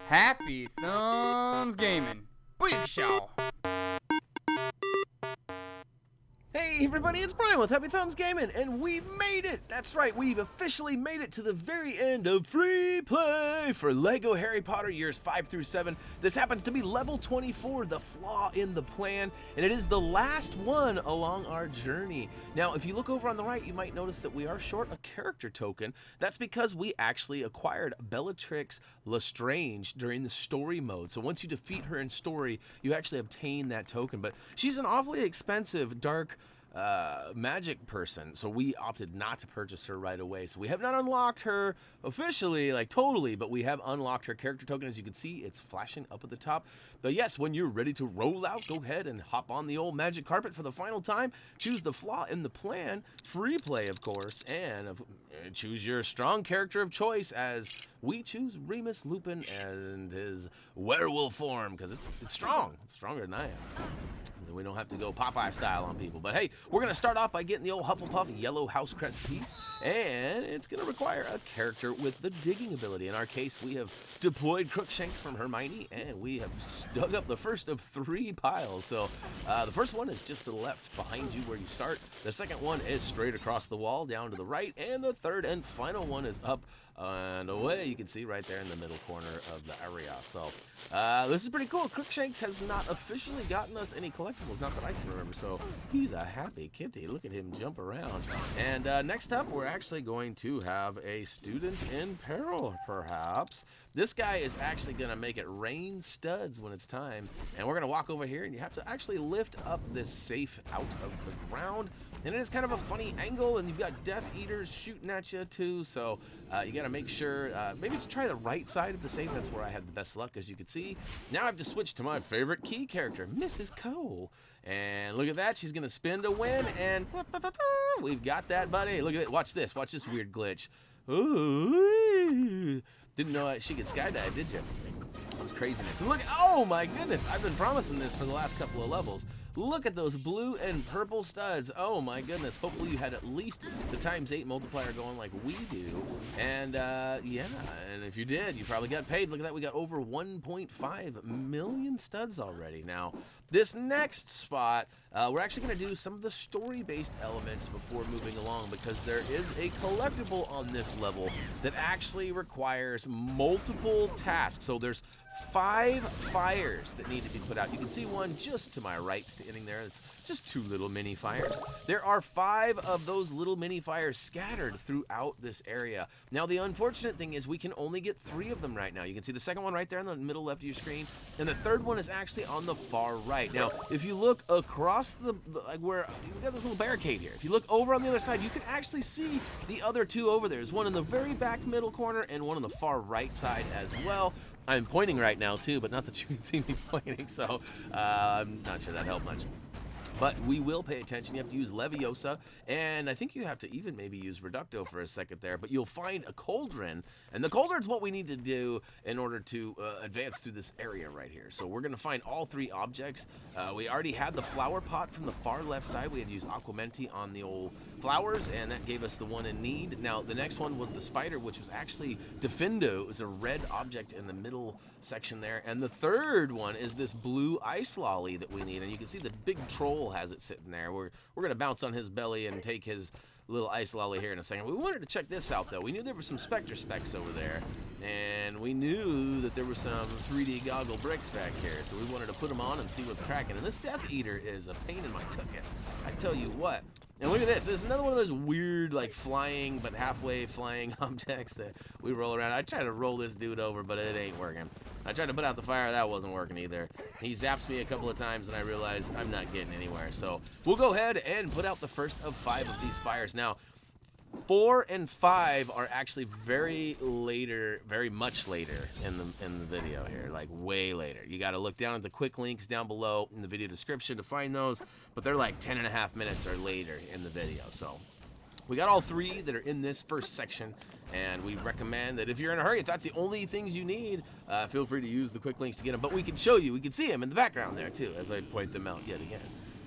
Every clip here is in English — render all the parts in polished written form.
Happy Thumbs Gaming. Big show. Hey everybody, it's Brian with Happy Thumbs Gaming, and we've made it! That's right, we've officially made it to the very end of free play for LEGO Harry Potter years 5 through 7. This happens to be level 24, the Flaw in the Plan, and it is the last one along our journey. Now, if you look over on the right, you might notice that we are short a character token. That's because we actually acquired Bellatrix Lestrange during the story mode. So once you defeat her in story, you actually obtain that token. But she's an awfully expensive dark magic person, so we opted not to purchase her right away. So we have not unlocked her officially, like totally, but we have unlocked her character token. As you can see, it's flashing up at the top. But yes, when you're ready to roll out, go ahead and hop on the old magic carpet for the final time. Choose the Flaw in the Plan, free play of course, and choose your strong character of choice, as we choose Remus Lupin and his werewolf form, because it's strong. It's stronger than I am. We don't have to go Popeye style on people. But hey, we're going to start off by getting the old Hufflepuff yellow house crest piece. And it's going to require a character with the digging ability. In our case, we have deployed Crookshanks from Hermione, and we have dug up the first of 3 piles. So the first one is just to the left behind you where you start. The second one is straight across the wall down to the right. And the third and final one is up and away. You can see right there in the middle corner of the area. So this is pretty cool. Crookshanks has not officially gotten us any collectibles, not that I can remember. So he's a happy kitty. Look at him jump around. And next up, we're actually going to have a student in peril, perhaps. This guy is actually going to make it rain studs when it's time. And we're going to walk over here, and you have to actually lift up this safe out of the ground. And it is kind of a funny angle, and you've got Death Eaters shooting at you too, so you got to make sure, maybe to try the right side of the safe. That's where I had the best luck, as you can see. Now I have to switch to my favorite key character, Mrs. Cole. And look at that, she's going to spin to win, and we've got that, buddy. Look at it, watch this weird glitch. Ooh, didn't know she could skydive, did you? It was craziness. And look, oh my goodness, I've been promising this for the last couple of levels. Look at those blue and purple studs. Oh my goodness. Hopefully you had at least the ×8 multiplier going like we do. And yeah, and if you did, you probably got paid. Look at that. We got over 1.5 million studs already. Now, this next spot, we're actually going to do some of the story-based elements before moving along, because there is a collectible on this level that actually requires multiple tasks. So there's 5 fires that need to be put out. You can see one just to my right standing there. It's just 2 little mini fires. There are 5 of those little mini fires scattered throughout this area. Now, the unfortunate thing is we can only get 3 of them right now. You can see the second one right there in the middle left of your screen, and the third one is actually on the far right. Now, if you look across like where we got this little barricade here, if you look over on the other side, you can actually see the other 2 over there. There's one in the very back middle corner and one on the far right side as well. I'm pointing right now too, but not that you can see me pointing, so I'm not sure that helped much. But we will pay attention. You have to use Leviosa, and I think you have to even maybe use Reducto for a second there, but you'll find a Cauldron, and the Cauldron's what we need to do in order to advance through this area right here. So we're going to find all 3 objects. We already had the flower pot from the far left side. We had used Aquamenti on the old flowers, and that gave us the one in need. Now, the next one was the spider, which was actually Defendo. It was a red object in the middle section there. And the third one is this blue ice lolly that we need. And you can see the big troll has it sitting there. We're going to bounce on his belly and take his little ice lolly here in a second. We wanted to check this out, though. We knew there were some Spectre specs over there, and we knew that there were some 3D goggle bricks back here, so we wanted to put them on and see what's cracking. And this Death Eater is a pain in my tuchus, I tell you what. And look at this. This is another one of those weird, like, flying, but halfway flying objects that we roll around. I tried to roll this dude over, but it ain't working. I tried to put out the fire. That wasn't working either. He zaps me a couple of times, and I realized I'm not getting anywhere. So we'll go ahead and put out the first of 5 of these fires. Now, 4 and 5 are actually very much later in the video here, like way later. You got to look down at the quick links down below in the video description to find those, but they're like 10.5 minutes or later in the video. So we got all 3 that are in this first section, and we recommend that if you're in a hurry, if that's the only things you need, feel free to use the quick links to get them. But we can show you, we can see them in the background there too, as I point them out yet again.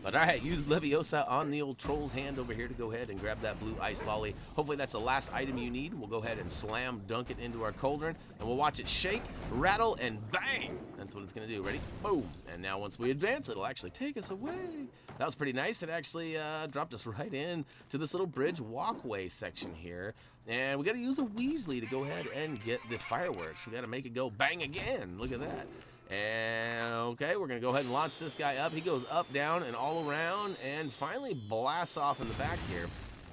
But all right, use Leviosa on the old troll's hand over here to go ahead and grab that blue ice lolly. Hopefully that's the last item you need. We'll go ahead and slam dunk it into our cauldron, and we'll watch it shake, rattle, and bang. That's what it's going to do. Ready? Boom. And now once we advance, it'll actually take us away. That was pretty nice. It actually dropped us right in to this little bridge walkway section here. And we got to use a Weasley to go ahead and get the fireworks. We got to make it go bang again. Look at that. And okay, we're gonna go ahead and launch this guy up. He goes up, down, and all around, and finally blasts off in the back here,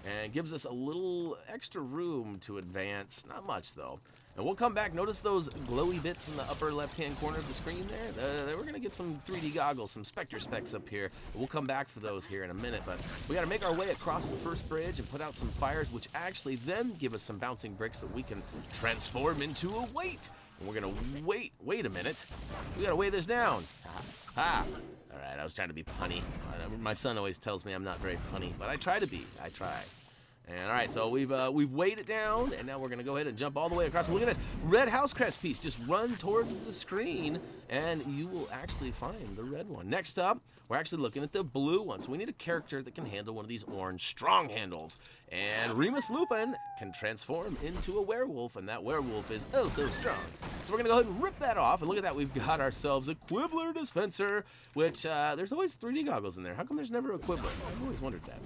and gives us a little extra room to advance. Not much though. And we'll come back. Notice those glowy bits in the upper left-hand corner of the screen there? We're gonna get some 3D goggles, some Spectre specs up here. We'll come back for those here in a minute, but we gotta make our way across the first bridge and put out some fires, which actually then give us some bouncing bricks that we can transform into a weight. And we're gonna wait a minute. We gotta weigh this down. Ha! All right, I was trying to be punny. My son always tells me I'm not very punny, but I try to be. I try. And all right, so we've weighed it down, and now we're gonna go ahead and jump all the way across. And look at this red house crest piece. Just run towards the screen, and you will actually find the red one. Next up, we're actually looking at the blue one. So we need a character that can handle one of these orange strong handles. And Remus Lupin can transform into a werewolf, and that werewolf is oh so strong. So we're gonna go ahead and rip that off, and look at that, we've got ourselves a Quibbler dispenser, which there's always 3D goggles in there. How come there's never a Quibbler? I've always wondered that.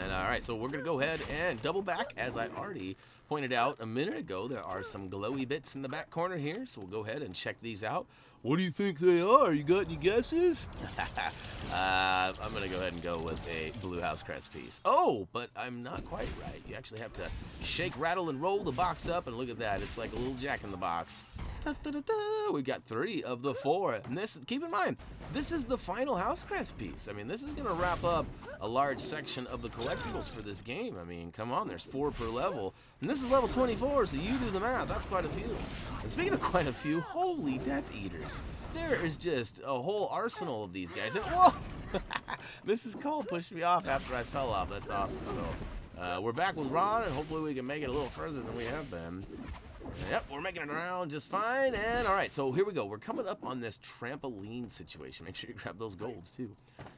And all right, so we're gonna go ahead and double back. As I already pointed out a minute ago, there are some glowy bits in the back corner here, so we'll go ahead and check these out. What do you think they are? You got any guesses? I'm gonna go ahead and go with a blue house crest piece. Oh, but I'm not quite right. You actually have to shake, rattle, and roll the box up, and look at that. It's like a little Jack in the Box. Da, da, da, da. We've got 3 of the 4. And this, keep in mind, this is the final house crest piece. I mean, this is gonna wrap up a large section of the collectibles for this game. I mean, come on, there's 4 per level. And this is level 24, so you do the math. That's quite a few. And speaking of quite a few, holy Death Eaters. There is just a whole arsenal of these guys. And whoa! Mrs. Cole pushed me off after I fell off. That's awesome. So we're back with Ron, and hopefully we can make it a little further than we have been. Yep, we're making it around just fine. And all right, so here we go. We're coming up on this trampoline situation. Make sure you grab those golds too.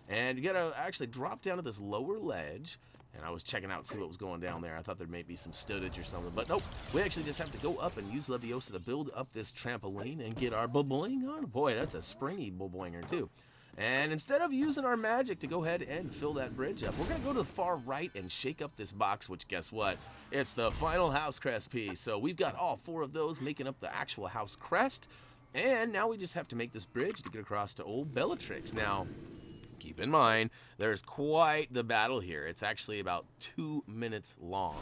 And you gotta actually drop down to this lower ledge. And I was checking out, see what was going down there. I thought there may be some stowage or something, but nope. We actually just have to go up and use Leviosa to build up this trampoline and get our boing on. Boy, that's a springy boinger too. And instead of using our magic to go ahead and fill that bridge up, we're going to go to the far right and shake up this box, which guess what? It's the final house crest piece. So we've got all 4 of those making up the actual house crest. And now we just have to make this bridge to get across to old Bellatrix. Now, keep in mind, there's quite the battle here. It's actually about 2 minutes long.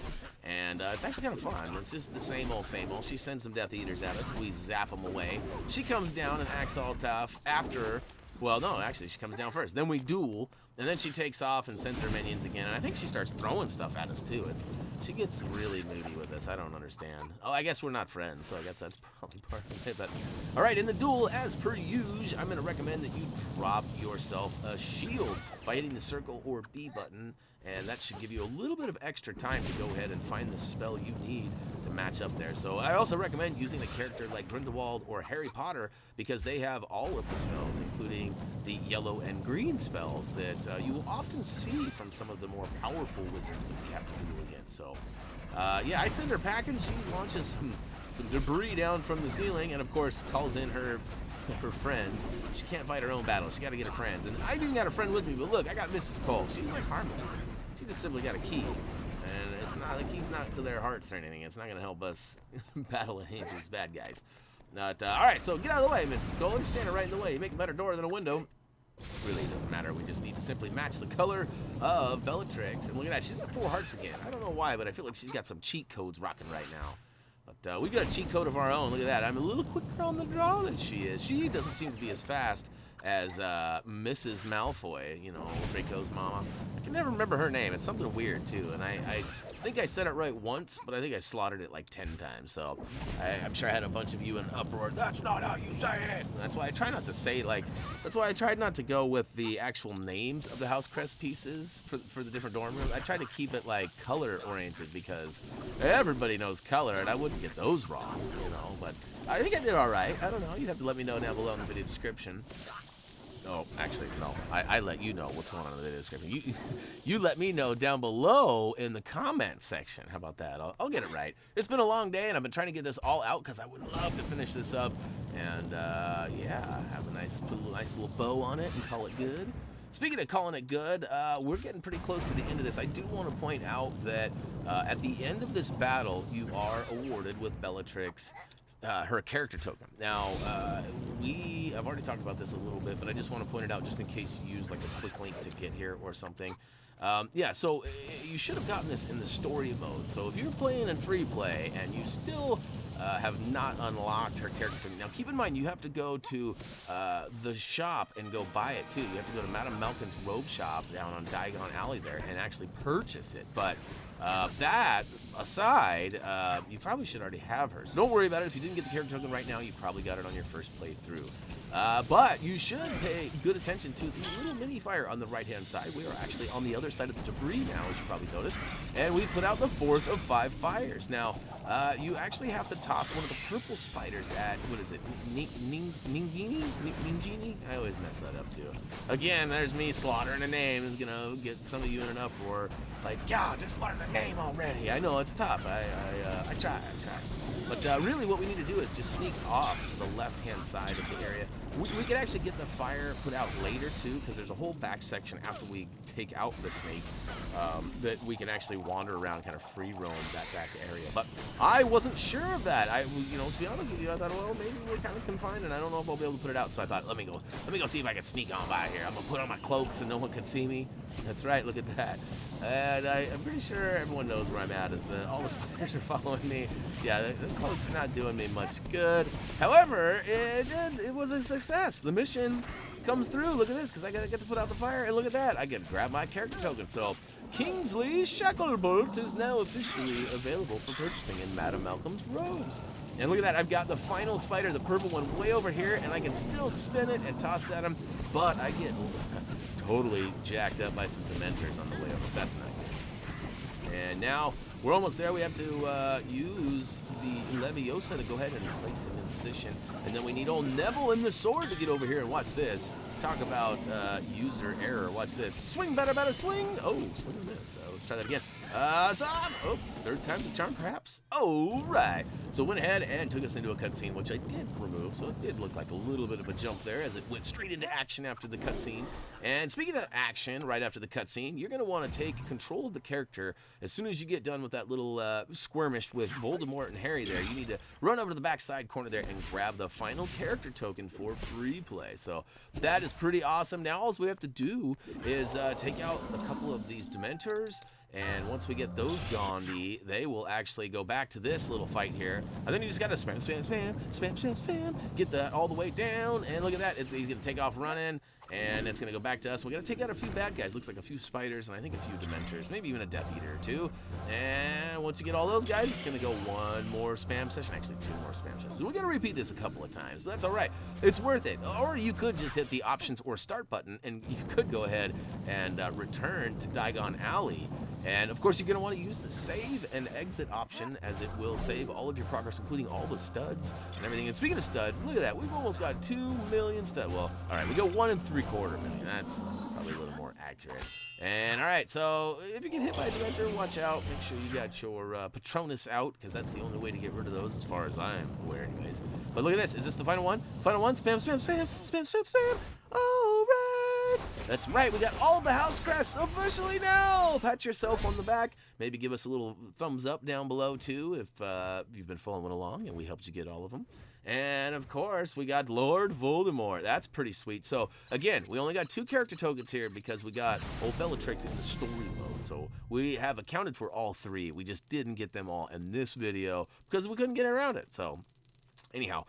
And it's actually kind of fun. It's just the same old, same old. She sends some Death Eaters at us. We zap them away. She comes down and acts all tough after... Well, no, actually, she comes down first. Then we duel, and then she takes off and sends her minions again. And I think she starts throwing stuff at us, too. She gets really moody with us. I don't understand. Oh, I guess we're not friends, so I guess that's probably part of it. But all right, in the duel, as per usual, I'm going to recommend that you drop yourself a shield by hitting the circle or B button, and that should give you a little bit of extra time to go ahead and find the spell you need to match up there. So I also recommend using a character like Gryffindor or Harry Potter because they have all of the spells, including the yellow and green spells that you will often see from some of the more powerful wizards that we have to duel against. So yeah, I send her packing. She launches some debris down from the ceiling and of course calls in her friends. She can't fight her own battle. She got to get her friends. And I even got a friend with me, but look, I got Mrs. Cole. She's like harmless. She just simply got a key. And it's not, the key's not to their hearts or anything. It's not going to help us battle any of these bad guys. But, all right, so get out of the way, Mrs. Cole. You're standing right in the way. You make a better door than a window. Really doesn't matter. We just need to simply match the color of Bellatrix. And look at that. She's got 4 hearts again. I don't know why, but I feel like she's got some cheat codes rocking right now. But we've got a cheat code of our own. Look at that. I'm a little quicker on the draw than she is. She doesn't seem to be as fast as Mrs. Malfoy, you know, Draco's mama. I can never remember her name. It's something weird, too. And I think I said it right once, but I think I slaughtered it like 10 times. So I'm sure I had a bunch of you in uproar. That's not how you say it. And that's why I try not to say, like, that's why I tried not to go with the actual names of the house crest pieces for the different dorm rooms. I tried to keep it, like, color-oriented because everybody knows color, and I wouldn't get those wrong, you know. But I think I did all right. I don't know. You'd have to let me know down below in the video description. Oh, actually, no. I let you know what's going on in the video description. You let me know down below in the comment section. How about that? I'll get it right. It's been a long day, and I've been trying to get this all out because I would love to finish this up. And, yeah, have a put a nice little bow on it and call it good. Speaking of calling it good, we're getting pretty close to the end of this. I do want to point out that at the end of this battle, you are awarded with Bellatrix her character token. Now, I've already talked about this a little bit, but I just want to point it out just in case you use like a quick link to get here or something. Yeah, so you should have gotten this in the story mode. So if you're playing in free play and you still have not unlocked her character token, now keep in mind you have to go to the shop and go buy it too. You have to go to Madame Malkin's robe shop down on Diagon Alley there and actually purchase it. But that aside, you probably should already have her. So don't worry about it. If you didn't get the character token right now, you probably got it on your first playthrough. But you should pay good attention to the little mini fire on the right-hand side. We are actually on the other side of the debris now, as you probably noticed. And we put out the 4th of 5 fires. Now, you actually have to toss one of the purple spiders at, what is it, Ningini? I always mess that up, too. Again, there's me slaughtering a name. It's going to get some of you in an uproar. Like, yeah, just learn the name already. I know, it's tough. I try. But really what we need to do is just sneak off to the left-hand side of the area. We could actually get the fire put out later, too, because there's a whole back section after we take out the snake that we can actually wander around, kind of free roam that back area. But I wasn't sure of that. To be honest with you, I thought, well, maybe we're kind of confined, and I don't know if I'll be able to put it out. So I thought, let me go see if I can sneak on by here. I'm gonna put on my cloak so no one can see me. That's right, look at that. And I'm pretty sure everyone knows where I'm at. All the spiders are following me. Yeah, the cloak's not doing me much good. However, it was a success. The mission comes through. Look at this, because I get to put out the fire, and look at that. I get to grab my character token. So Kingsley Shackelbolt is now officially available for purchasing in Madame Malcolm's robes. And look at that, I've got the final spider, the purple one, way over here, and I can still spin it and toss it at him, but I get totally jacked up by some Dementors on the way over, so that's not good. And now, we're almost there. We have to use the Leviosa to go ahead and place him in position. And then we need old Neville and the sword to get over here, and watch this. Talk about user error. Watch this. Swing, better, swing. Oh, swing and miss. Let's try that again. Oh, third time's the charm, perhaps. Oh, right. So went ahead and took us into a cutscene, which I did remove. So it did look like a little bit of a jump there as it went straight into action after the cutscene. And speaking of action, right after the cutscene, you're going to want to take control of the character as soon as you get done with that little skirmish with Voldemort and Harry there. You need to run over to the backside corner there and grab the final character token for free play. So that is pretty awesome. Now all we have to do is take out a couple of these Dementors, and once we get those gone, they will actually go back to this little fight here. And then you just gotta spam, get that all the way down, and look at that. He's gonna take off running, and it's gonna go back to us. We're gonna take out a few bad guys. Looks like a few spiders, and I think a few Dementors, maybe even a Death Eater or two. And once you get all those guys, it's gonna go one more spam session, actually 2 more spam sessions. We're gonna repeat this a couple of times, but that's all right. It's worth it. Or you could just hit the options or start button, and you could go ahead and return to Diagon Alley. And of course, you're going to want to use the save and exit option, as it will save all of your progress, including all the studs and everything. And speaking of studs, look at that. We've almost got 2 million studs. Well, all right, we got 1 3/4 million. That's probably a little more accurate. And all right, so if you get hit by a Dementor, watch out. Make sure you got your Patronus out, because that's the only way to get rid of those, as far as I'm aware, anyways. But look at this. Is this the final one? Final one. Spam. All right. That's right. We got all the house crests officially now. Pat yourself on the back. Maybe give us a little thumbs up down below, too, if you've been following along and we helped you get all of them. And, of course, we got Lord Voldemort. That's pretty sweet. So, again, we only got 2 character tokens here because we got old Bellatrix in the story mode. So, we have accounted for all 3. We just didn't get them all in this video because we couldn't get around it. So, anyhow,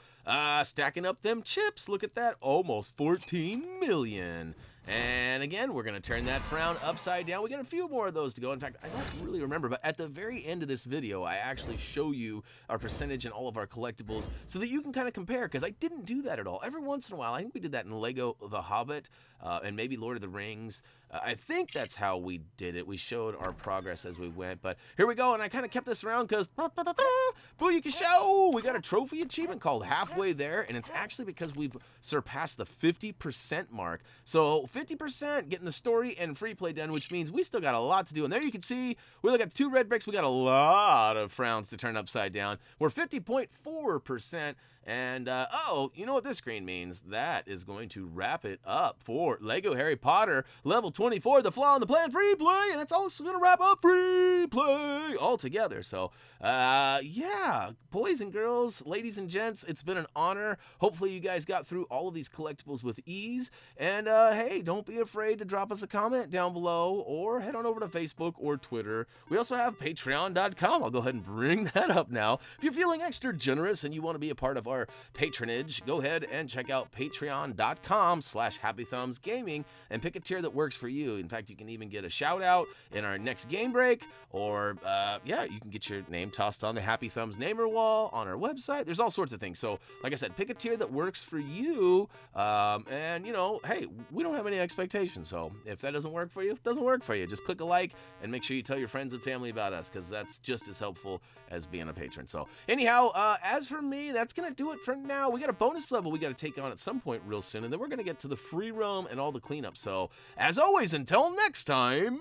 stacking up them chips. Look at that. Almost 14 million. And again, we're going to turn that frown upside down. We got a few more of those to go. In fact, I don't really remember, but at the very end of this video, I actually show you our percentage in all of our collectibles so that you can kind of compare, because I didn't do that at all. Every once in a while, I think we did that in Lego The Hobbit and maybe Lord of the Rings. I think that's how we did it. We showed our progress as we went, but here we go, and I kind of kept this around because Booyaka Show! We got a trophy achievement called Halfway There, and it's actually because we've surpassed the 50% mark. So 50% getting the story and free play done, which means we still got a lot to do. And there you can see, we look at 2 red bricks, we got a lot of frowns to turn upside down. We're 50.4%. And, oh, you know what this screen means? That is going to wrap it up for Lego Harry Potter Level 24, The Flaw in the Plan Free Play, and that's also going to wrap up Free Play altogether. So, yeah, boys and girls, ladies and gents, it's been an honor. Hopefully you guys got through all of these collectibles with ease, and, hey, don't be afraid to drop us a comment down below, or head on over to Facebook or Twitter. We also have Patreon.com. I'll go ahead and bring that up now. If you're feeling extra generous and you want to be a part of our patronage, go ahead and check out patreon.com/HappyThumbsGaming and pick a tier that works for you. In fact, you can even get a shout out in our next game break, or yeah, you can get your name tossed on the Happy Thumbs namer wall on our website. There's all sorts of things. So like I said, pick a tier that works for you, and you know, hey, we don't have any expectations, so if that doesn't work for you, it doesn't work for you. Just click a like and make sure you tell your friends and family about us, because that's just as helpful as being a patron. So anyhow, as for me, that's gonna do it for now. We got a bonus level we got to take on at some point real soon, and then we're going to get to the free roam and all the cleanup. So, as always, until next time...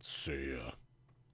See ya.